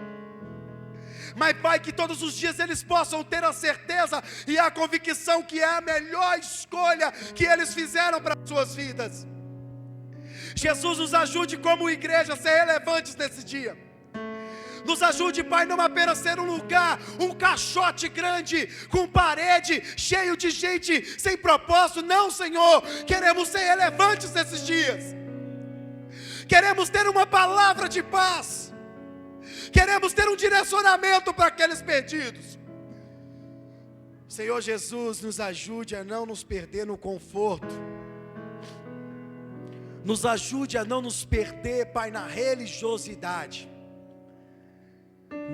S1: Mas, Pai, que todos os dias eles possam ter a certeza e a convicção que é a melhor escolha que eles fizeram para as suas vidas. Jesus, nos ajude como igreja a ser relevantes nesse dia. Nos ajude, Pai, não apenas ser um lugar, um caixote grande, com parede, cheio de gente, sem propósito. Não, Senhor, queremos ser relevantes nesses dias. Queremos ter uma palavra de paz. Queremos ter um direcionamento para aqueles perdidos. Senhor Jesus, nos ajude a não nos perder no conforto. Nos ajude a não nos perder, Pai, na religiosidade.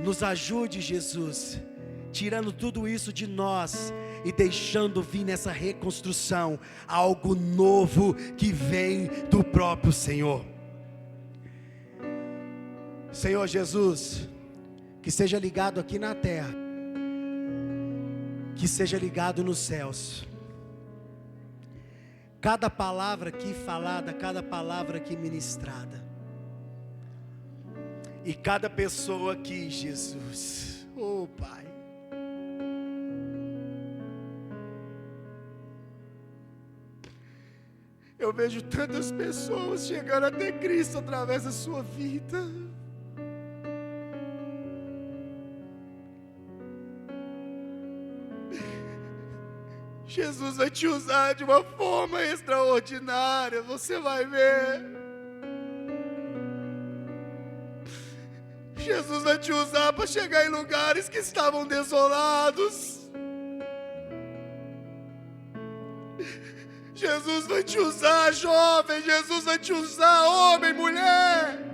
S1: Nos ajude, Jesus, tirando tudo isso de nós e deixando vir nessa reconstrução algo novo que vem do próprio Senhor. Senhor Jesus, que seja ligado aqui na terra, que seja ligado nos céus. Cada palavra aqui falada, cada palavra aqui ministrada. E cada pessoa aqui, Jesus. Oh, Pai. Eu vejo tantas pessoas chegando até Cristo através da sua vida. Jesus vai te usar de uma forma extraordinária, você vai ver. Jesus vai te usar para chegar em lugares que estavam desolados. Jesus vai te usar, jovem, Jesus vai te usar, homem, mulher.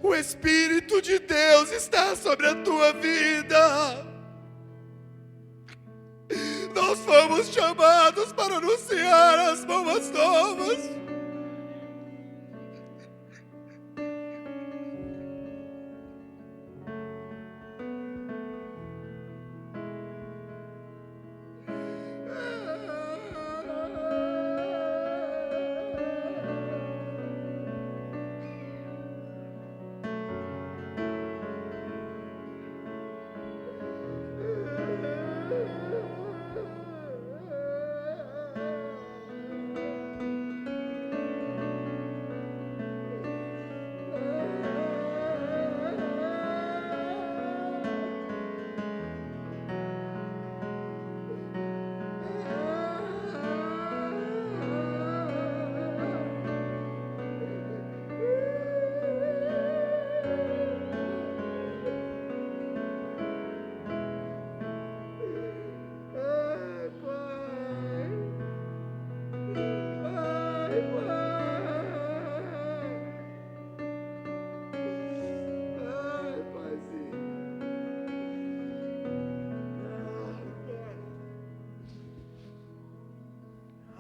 S1: O Espírito de Deus está sobre a tua vida. Nós fomos chamados para anunciar as boas novas.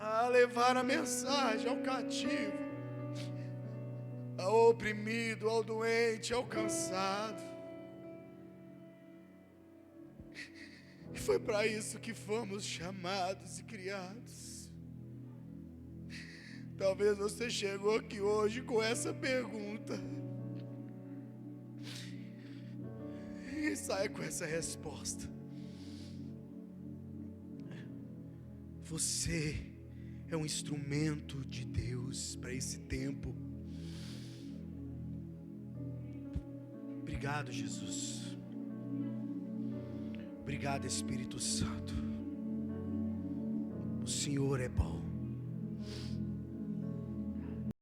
S2: a levar a mensagem ao cativo, ao oprimido, ao doente, ao cansado. E foi para isso que fomos chamados e criados. Talvez você chegou aqui hoje com essa pergunta e saia com essa resposta. Você é um instrumento de Deus para esse tempo. Obrigado, Jesus. Obrigado, Espírito Santo. O Senhor é bom.